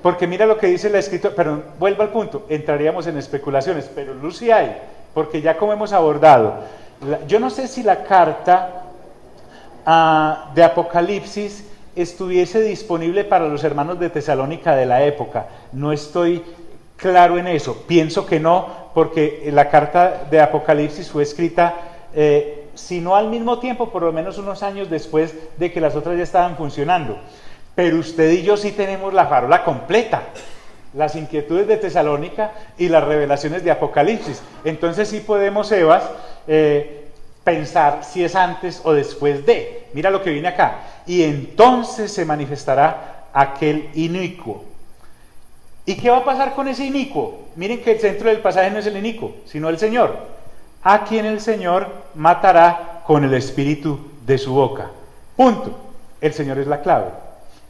porque mira lo que dice la escritura, pero vuelvo al punto, entraríamos en especulaciones, pero luz sí hay, porque ya como hemos abordado, yo no sé si la carta de Apocalipsis estuviese disponible para los hermanos de Tesalónica de la época, no estoy claro en eso, pienso que no, porque la carta de Apocalipsis fue escrita, si no al mismo tiempo, por lo menos unos años después de que las otras ya estaban funcionando. Pero usted y yo sí tenemos la farola completa, las inquietudes de Tesalónica y las revelaciones de Apocalipsis. Entonces sí podemos, Evas, pensar si es antes o después de. Mira lo que viene acá. Y entonces se manifestará aquel inicuo. ¿Y qué va a pasar con ese inicuo? Miren que el centro del pasaje no es el inicuo, sino el Señor. A quien el Señor matará con el espíritu de su boca. Punto. el Señor es la clave.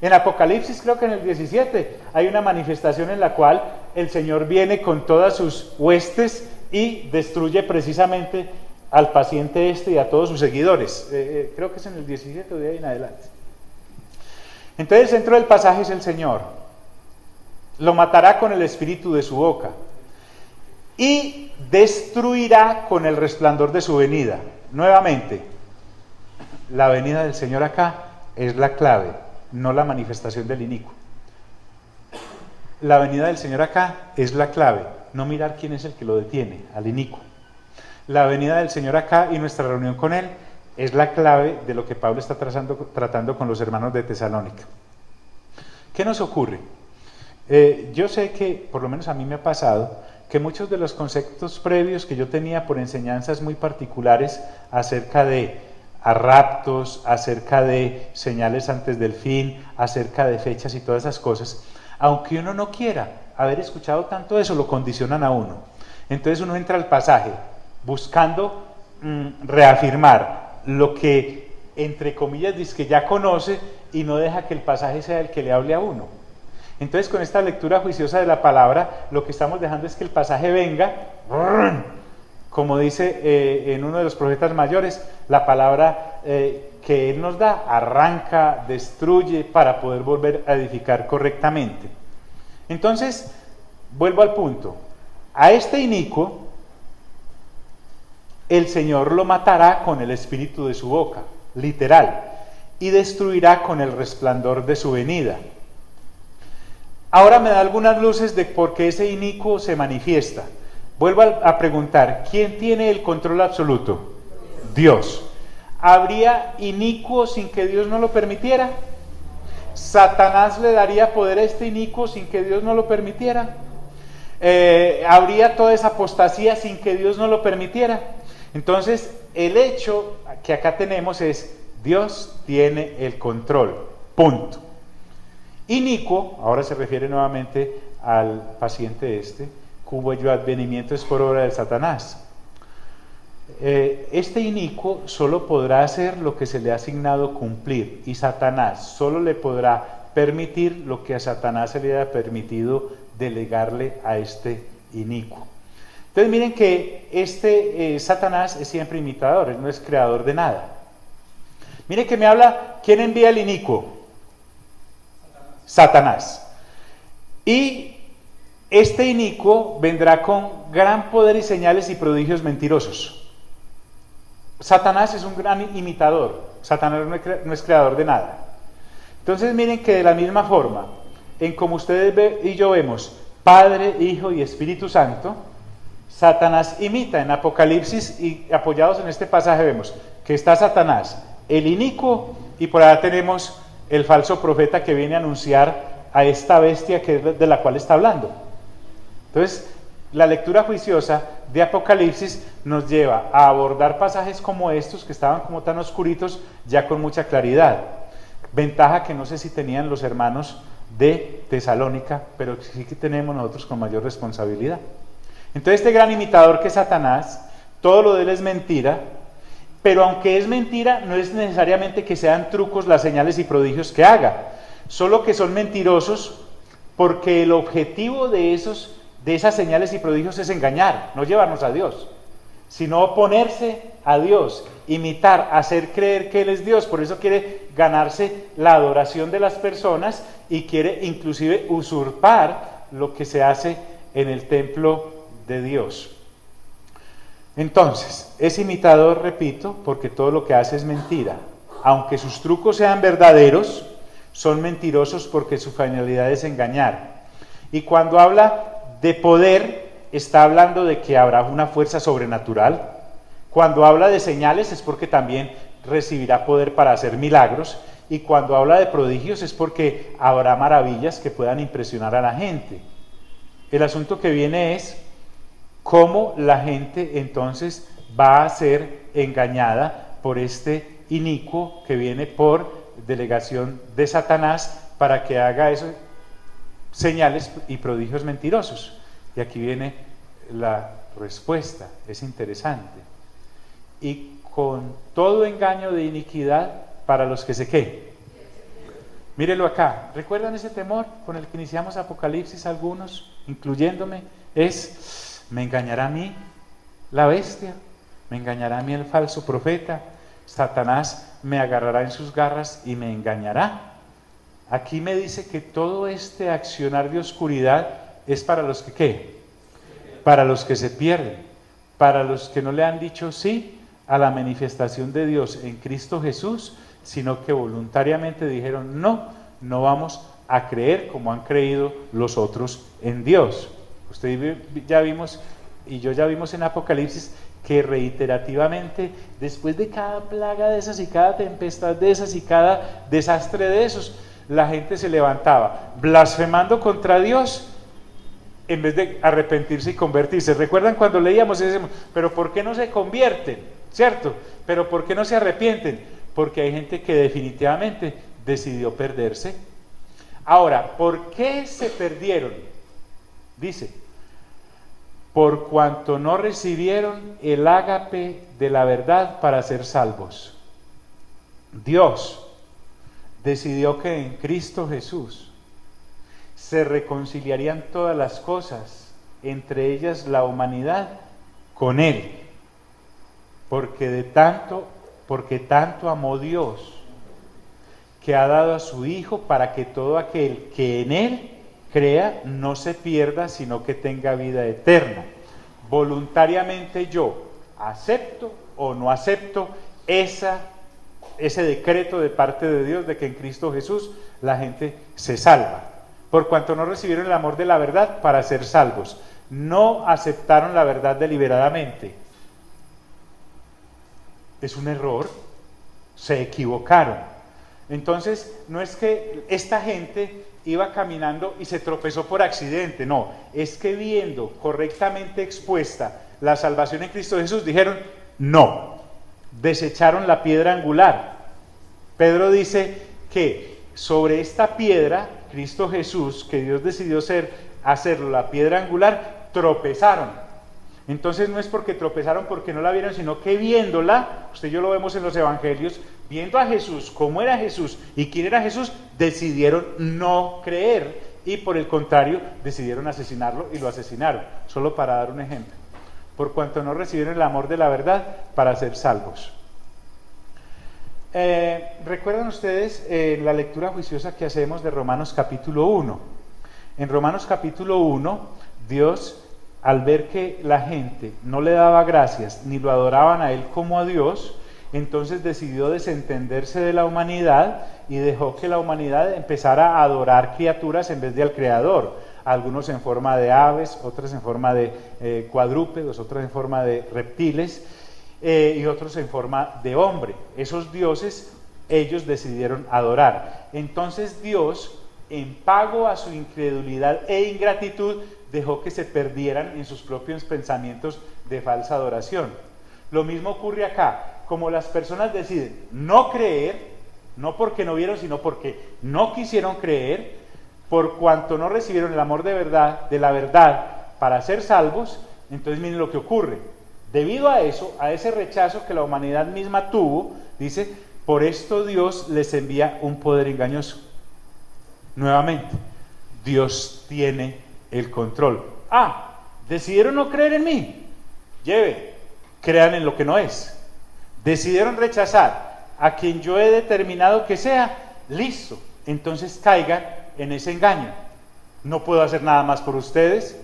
En Apocalipsis, creo que en el 17, hay una manifestación en la cual el Señor viene con todas sus huestes y destruye precisamente al paciente este y a todos sus seguidores. Creo que es en el 17 de ahí en adelante. Entonces el centro del pasaje es el Señor. Lo matará con el espíritu de su boca y destruirá con el resplandor de su venida. Nuevamente, la venida del Señor acá es la clave, no la manifestación del inicuo. La venida del Señor acá es la clave, no mirar quién es el que lo detiene, al inicuo. La venida del Señor acá y nuestra reunión con Él es la clave de lo que Pablo está tratando con los hermanos de Tesalónica. ¿Qué nos ocurre? Yo sé que, por lo menos a mí me ha pasado, que muchos de los conceptos previos que yo tenía por enseñanzas muy particulares acerca de raptos, acerca de señales antes del fin, acerca de fechas y todas esas cosas, aunque uno no quiera haber escuchado tanto eso, lo condicionan a uno. Entonces uno entra al pasaje buscando reafirmar lo que, entre comillas, dice que ya conoce y no deja que el pasaje sea el que le hable a uno. Entonces, con esta lectura juiciosa de la palabra, lo que estamos dejando es que el pasaje venga, como dice en uno de los profetas mayores, la palabra que Él nos da arranca, destruye para poder volver a edificar correctamente. Entonces, vuelvo al punto. A este inicuo, el Señor lo matará con el espíritu de su boca, literal, y destruirá con el resplandor de su venida. Ahora me da algunas luces de por qué ese inicuo se manifiesta. Vuelvo a preguntar, ¿quién tiene el control absoluto? Dios. ¿Habría inicuo sin que Dios no lo permitiera? ¿Satanás le daría poder a este inicuo sin que Dios no lo permitiera? ¿Habría toda esa apostasía sin que Dios no lo permitiera? Entonces, el hecho que acá tenemos es, Dios tiene el control, punto. Inicuo, ahora se refiere nuevamente al paciente este, cuyo advenimiento es por obra de Satanás. Este inicuo solo podrá hacer lo que se le ha asignado cumplir, y Satanás solo le podrá permitir lo que a Satanás se le haya permitido delegarle a este inicuo. Entonces miren que Satanás es siempre imitador, él no es creador de nada. Miren que me habla, ¿quién envía el inicuo? Satanás. Y este inicuo vendrá con gran poder y señales y prodigios mentirosos. Satanás es un gran imitador, Satanás no es creador de nada. Entonces miren que de la misma forma, en como ustedes y yo vemos, Padre, Hijo y Espíritu Santo, Satanás imita. En Apocalipsis y apoyados en este pasaje vemos que está Satanás, el inicuo, y por allá tenemos el falso profeta que viene a anunciar a esta bestia que es de la cual está hablando. Entonces, la lectura juiciosa de Apocalipsis nos lleva a abordar pasajes como estos, que estaban como tan oscuritos, ya con mucha claridad. Ventaja que no sé si tenían los hermanos de Tesalónica, pero sí que tenemos nosotros con mayor responsabilidad. Entonces, este gran imitador que es Satanás, todo lo de él es mentira, pero aunque es mentira, no es necesariamente que sean trucos las señales y prodigios que haga, solo que son mentirosos porque el objetivo de esas señales y prodigios es engañar, no llevarnos a Dios, sino oponerse a Dios, imitar, hacer creer que Él es Dios. Por eso quiere ganarse la adoración de las personas y quiere inclusive usurpar lo que se hace en el templo de Dios. Entonces, es imitador, repito, porque todo lo que hace es mentira. Aunque sus trucos sean verdaderos, son mentirosos porque su finalidad es engañar. Y cuando habla de poder, está hablando de que habrá una fuerza sobrenatural. Cuando habla de señales es porque también recibirá poder para hacer milagros. Y cuando habla de prodigios es porque habrá maravillas que puedan impresionar a la gente. El asunto que viene es cómo la gente entonces va a ser engañada por este inicuo que viene por delegación de Satanás para que haga esos señales y prodigios mentirosos. Y aquí viene la respuesta, es interesante. Y con todo engaño de iniquidad para los que se Mírelo acá, ¿recuerdan ese temor con el que iniciamos Apocalipsis algunos, incluyéndome? Es, ¿me engañará a mí la bestia? ¿Me engañará a mí el falso profeta? Satanás me agarrará en sus garras y me engañará. Aquí me dice que todo este accionar de oscuridad es para los que ¿qué? Para los que se pierden, para los que no le han dicho sí a la manifestación de Dios en Cristo Jesús, sino que voluntariamente dijeron no vamos a creer como han creído los otros en Dios. Usted ya vimos, y yo ya vimos en Apocalipsis, que reiterativamente, después de cada plaga de esas y cada tempestad de esas y cada desastre de esos, la gente se levantaba blasfemando contra Dios en vez de arrepentirse y convertirse. ¿Recuerdan cuando leíamos y decíamos, pero por qué no se convierten? ¿Cierto? ¿Pero por qué no se arrepienten? Porque hay gente que definitivamente decidió perderse. Ahora, ¿por qué se perdieron? Dice, por cuanto no recibieron el ágape de la verdad para ser salvos. Dios decidió que en Cristo Jesús se reconciliarían todas las cosas, entre ellas la humanidad, con Él. Porque tanto amó Dios, que ha dado a su Hijo para que todo aquel que en Él crea no se pierda, sino que tenga vida eterna. Voluntariamente yo acepto o no acepto ese decreto de parte de Dios de que en Cristo Jesús la gente se salva. Por cuanto no recibieron el amor de la verdad para ser salvos. No aceptaron la verdad deliberadamente. Es un error. Se equivocaron. Entonces, no es que esta gente iba caminando y se tropezó por accidente, no, es que viendo correctamente expuesta la salvación en Cristo Jesús, dijeron no, desecharon la piedra angular. Pedro dice que sobre esta piedra, Cristo Jesús, que Dios decidió hacerlo la piedra angular, tropezaron. Entonces no es porque tropezaron porque no la vieron, sino que viéndola, usted y yo lo vemos en los evangelios, viendo a Jesús, cómo era Jesús y quién era Jesús, decidieron no creer y por el contrario decidieron asesinarlo y lo asesinaron, solo para dar un ejemplo. Por cuanto no recibieron el amor de la verdad para ser salvos. ¿Recuerdan ustedes la lectura juiciosa que hacemos de Romanos capítulo 1? En Romanos capítulo 1, Dios, al ver que la gente no le daba gracias ni lo adoraban a Él como a Dios, entonces decidió desentenderse de la humanidad y dejó que la humanidad empezara a adorar criaturas en vez de al Creador. Algunos en forma de aves, otros en forma de cuadrúpedos, otros en forma de reptiles y otros en forma de hombre. Esos dioses ellos decidieron adorar. Entonces Dios, en pago a su incredulidad e ingratitud, dejó que se perdieran en sus propios pensamientos de falsa adoración. Lo mismo ocurre acá. Como las personas deciden no creer, no porque no vieron, sino porque no quisieron creer, por cuanto no recibieron el amor de la verdad para ser salvos, entonces miren lo que ocurre. Debido a eso, a ese rechazo que la humanidad misma tuvo, dice, por esto Dios les envía un poder engañoso. Nuevamente, Dios tiene el control. Decidieron no creer en mí. Crean en lo que no es. Decidieron rechazar a quien yo he determinado que sea, listo, entonces caigan en ese engaño. No puedo hacer nada más por ustedes,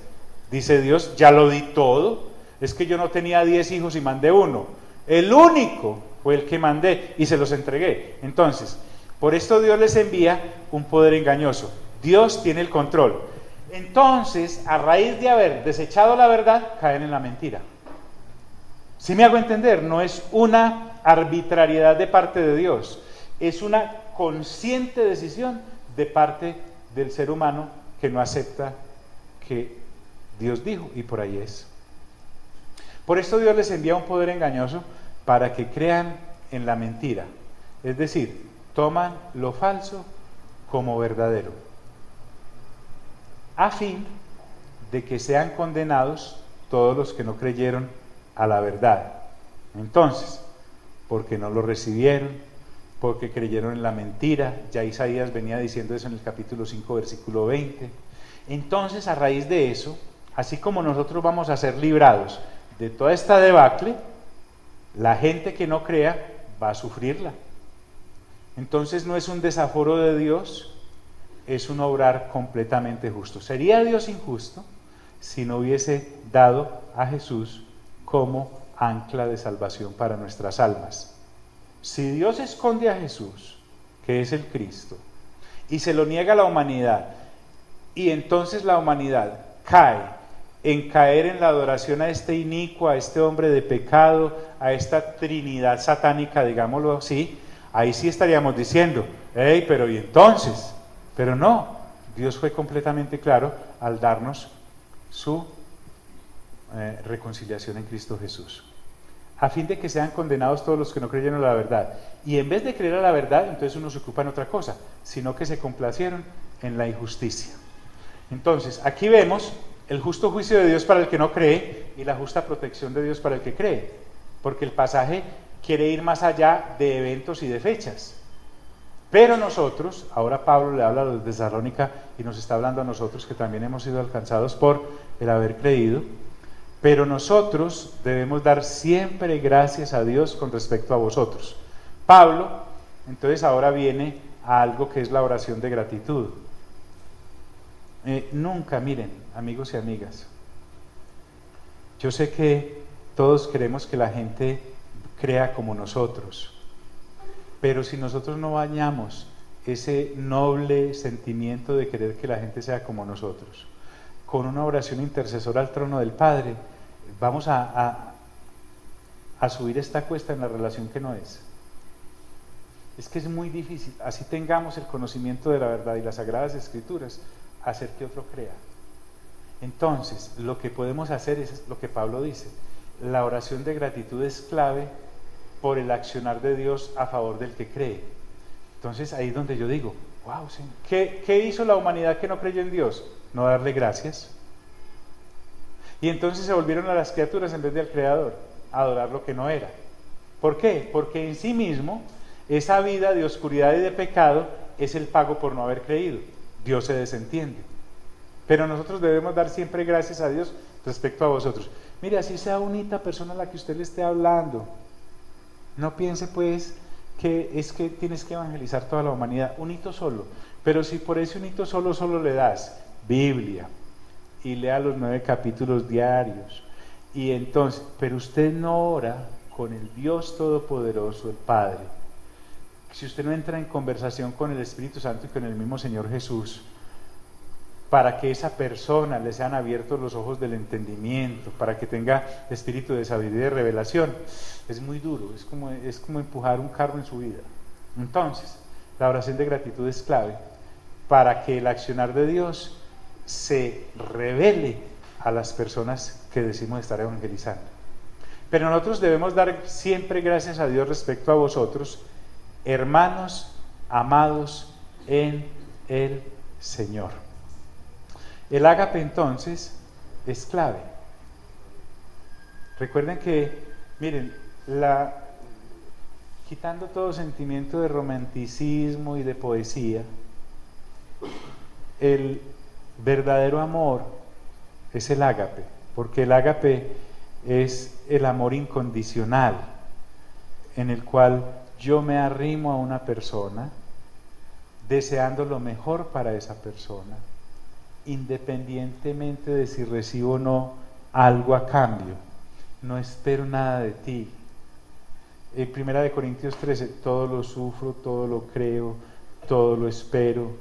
dice Dios, ya lo di todo, es que yo no tenía 10 hijos y mandé uno, el único fue el que mandé y se los entregué. Entonces, por esto Dios les envía un poder engañoso. Dios tiene el control. Entonces, a raíz de haber desechado la verdad, caen en la mentira. ¿Sí me hago entender? No es una arbitrariedad de parte de Dios, es una consciente decisión de parte del ser humano que no acepta que Dios dijo, y por ahí es. Por esto Dios les envía un poder engañoso para que crean en la mentira, es decir, toman lo falso como verdadero, a fin de que sean condenados todos los que no creyeron a la verdad. Entonces, porque no lo recibieron, porque creyeron en la mentira. Ya Isaías venía diciendo eso en el capítulo 5, versículo 20. Entonces, a raíz de eso, así como nosotros vamos a ser librados de toda esta debacle, la gente que no crea va a sufrirla. Entonces no es un desaforo de Dios, es un obrar completamente justo. ¿Sería Dios injusto si no hubiese dado a Jesús como ancla de salvación para nuestras almas? Si Dios esconde a Jesús, que es el Cristo, y se lo niega a la humanidad, y entonces la humanidad cae en caer en la adoración a este inicuo, a este hombre de pecado, a esta trinidad satánica, digámoslo así, ahí sí estaríamos diciendo, hey, pero ¿y entonces? Pero no, Dios fue completamente claro al darnos su reconciliación en Cristo Jesús, a fin de que sean condenados todos los que no creyeron a la verdad. Y en vez de creer a la verdad, entonces uno se ocupa en otra cosa, sino que se complacieron en la injusticia. Entonces, aquí vemos el justo juicio de Dios para el que no cree y la justa protección de Dios para el que cree, porque el pasaje quiere ir más allá de eventos y de fechas. Pero nosotros, ahora Pablo le habla a los de Tesalónica y nos está hablando a nosotros que también hemos sido alcanzados por el haber creído, pero nosotros debemos dar siempre gracias a Dios con respecto a vosotros. Pablo, entonces ahora viene a algo que es la oración de gratitud. Nunca, miren, amigos y amigas, yo sé que todos queremos que la gente crea como nosotros, pero si nosotros no bañamos ese noble sentimiento de querer que la gente sea como nosotros, con una oración intercesora al trono del Padre, vamos a subir esta cuesta en la relación que no es. Es que es muy difícil, así tengamos el conocimiento de la verdad y las Sagradas Escrituras, hacer que otro crea. Entonces, lo que podemos hacer es lo que Pablo dice, la oración de gratitud es clave por el accionar de Dios a favor del que cree. Entonces, ahí es donde yo digo, wow, Señor, ¿qué hizo la humanidad que no creyó en Dios? No darle gracias. Y entonces se volvieron a las criaturas en vez del Creador, a adorar lo que no era. ¿Por qué? Porque en sí mismo, esa vida de oscuridad y de pecado es el pago por no haber creído. Dios se desentiende. Pero nosotros debemos dar siempre gracias a Dios respecto a vosotros. Mire, así sea bonita persona a la que usted le esté hablando. No piense pues que es que tienes que evangelizar toda la humanidad, un hito solo. Pero si por ese un hito solo le das Biblia y lea los 9 capítulos diarios, y entonces, pero usted no ora con el Dios Todopoderoso, el Padre, si usted no entra en conversación con el Espíritu Santo y con el mismo Señor Jesús, para que esa persona le sean abiertos los ojos del entendimiento, para que tenga espíritu de sabiduría y de revelación, es muy duro, es como empujar un carro en su vida. Entonces, la oración de gratitud es clave para que el accionar de Dios se revele a las personas que decimos estar evangelizando. Pero nosotros debemos dar siempre gracias a Dios respecto a vosotros, hermanos amados en el Señor. El ágape entonces es clave. Recuerden que, miren, quitando todo sentimiento de romanticismo y de poesía, el verdadero amor es el ágape, porque el ágape es el amor incondicional, en el cual yo me arrimo a una persona deseando lo mejor para esa persona, independientemente de si recibo o no algo a cambio. No espero nada de ti. En 1 Corintios 13, todo lo sufro, todo lo creo, todo lo espero.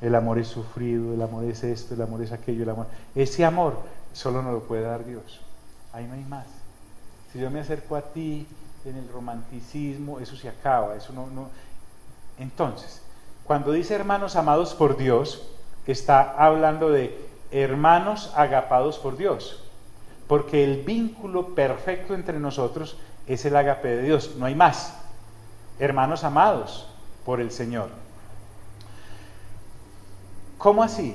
El amor es sufrido, el amor es esto, el amor es aquello, el amor. Ese amor solo nos lo puede dar Dios. Ahí no hay más. Si yo me acerco a ti en el romanticismo, eso se acaba, eso no. Entonces, cuando dice hermanos amados por Dios, está hablando de hermanos agapados por Dios, porque el vínculo perfecto entre nosotros es el agape de Dios, no hay más. Hermanos amados por el Señor. ¿Cómo así?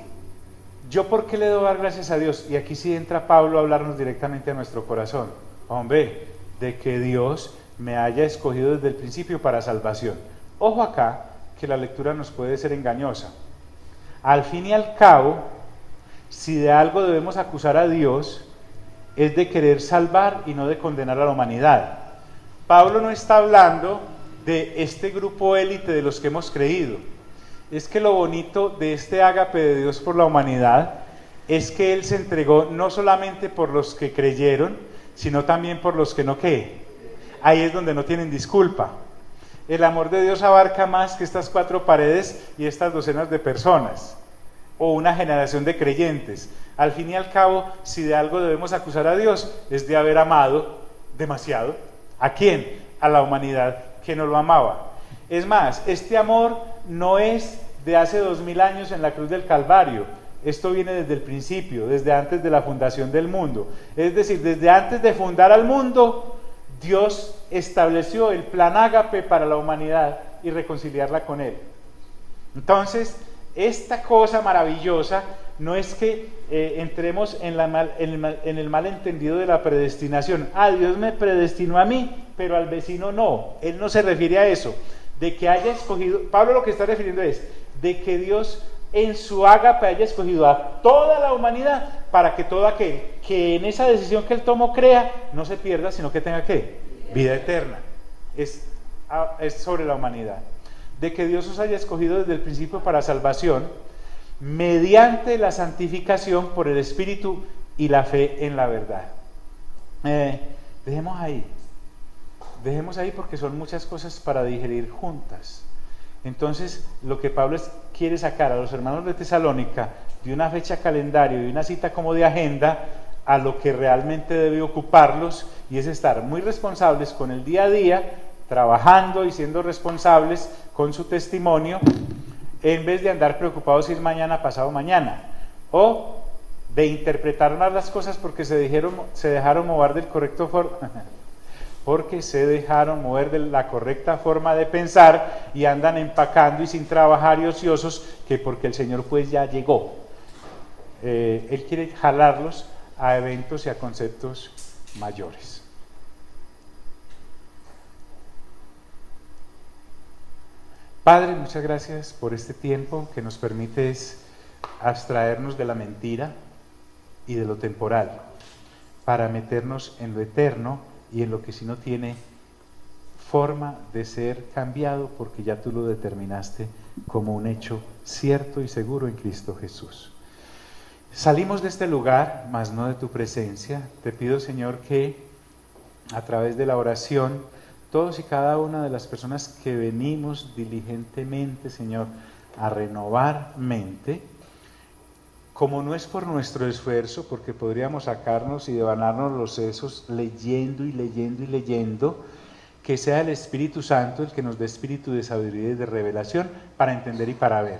¿Yo por qué le debo dar gracias a Dios? Y aquí sí entra Pablo a hablarnos directamente a nuestro corazón. Hombre, de que Dios me haya escogido desde el principio para salvación. Ojo acá, que la lectura nos puede ser engañosa. Al fin y al cabo, si de algo debemos acusar a Dios, es de querer salvar y no de condenar a la humanidad. Pablo no está hablando de este grupo élite de los que hemos creído. Es que lo bonito de este ágape de Dios por la humanidad es que Él se entregó no solamente por los que creyeron, sino también por los que no creen. Ahí es donde no tienen disculpa. El amor de Dios abarca más que estas 4 paredes y estas docenas de personas, o una generación de creyentes. Al fin y al cabo, si de algo debemos acusar a Dios, es de haber amado demasiado. ¿A quién? A la humanidad que no lo amaba. Es más, este amor no es de hace 2000 años en la cruz del Calvario. Esto viene desde el principio, desde antes de la fundación del mundo. Es decir, desde antes de fundar al mundo, Dios estableció el plan ágape para la humanidad y reconciliarla con Él. Entonces, esta cosa maravillosa no es que entremos en el malentendido de la predestinación. Dios me predestinó a mí, pero al vecino no. Él no se refiere a eso. De que haya escogido, Pablo lo que está refiriendo es de que Dios en su ágape haya escogido a toda la humanidad para que todo aquel que en esa decisión que Él tomó crea, no se pierda, sino que tenga ¿qué? Vida eterna. Es sobre la humanidad. De que Dios os haya escogido desde el principio para salvación, mediante la santificación por el Espíritu y la fe en la verdad. Dejemos ahí porque son muchas cosas para digerir juntas. Entonces, lo que Pablo quiere sacar a los hermanos de Tesalónica de una fecha calendario y una cita como de agenda a lo que realmente debe ocuparlos, y es estar muy responsables con el día a día, trabajando y siendo responsables con su testimonio, en vez de andar preocupados si es mañana, pasado mañana, o de interpretar más las cosas porque se dejaron mover del correcto porque se dejaron mover de la correcta forma de pensar y andan empacando y sin trabajar y ociosos, que porque el Señor pues ya llegó. Él quiere jalarlos a eventos y a conceptos mayores. Padre, muchas gracias por este tiempo que nos permites abstraernos de la mentira y de lo temporal para meternos en lo eterno y en lo que si no tiene forma de ser cambiado, porque ya tú lo determinaste como un hecho cierto y seguro en Cristo Jesús. Salimos de este lugar, mas no de tu presencia. Te pido, Señor, que a través de la oración, todos y cada una de las personas que venimos diligentemente, Señor, a renovar mente, como no es por nuestro esfuerzo, porque podríamos sacarnos y devanarnos los sesos leyendo y leyendo y leyendo, que sea el Espíritu Santo el que nos dé espíritu de sabiduría y de revelación para entender y para ver.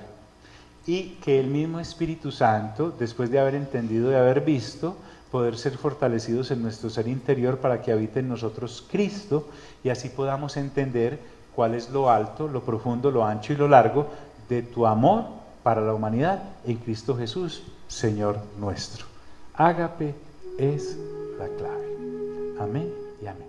Y que el mismo Espíritu Santo, después de haber entendido y haber visto, poder ser fortalecidos en nuestro ser interior para que habite en nosotros Cristo, y así podamos entender cuál es lo alto, lo profundo, lo ancho y lo largo de tu amor para la humanidad en Cristo Jesús, Señor nuestro. Ágape es la clave. Amén y amén.